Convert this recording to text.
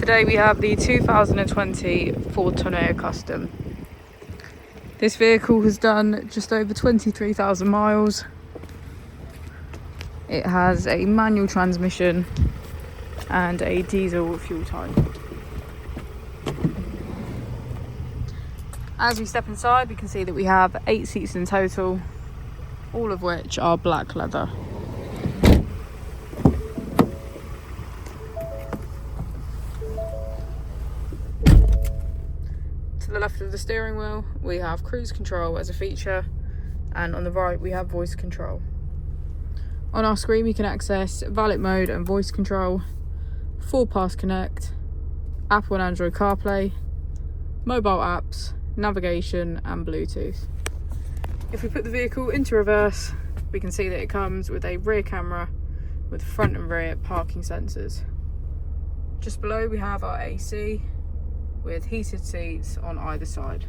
Today we have the 2020 Ford Tourneo Custom. This vehicle has done just over 23,000 miles. It has a manual transmission and a diesel fuel type. As we step inside, we can see that we have 8 seats in total, all of which are black leather. To the left of the steering wheel, we have cruise control as a feature, and on the right we have voice control. On our screen we can access valet mode and voice control, 4-pass connect, Apple and Android CarPlay, mobile apps, navigation and Bluetooth. If we put the vehicle into reverse, we can see that it comes with a rear camera with front and rear parking sensors. Just below we have our AC with heated seats on either side.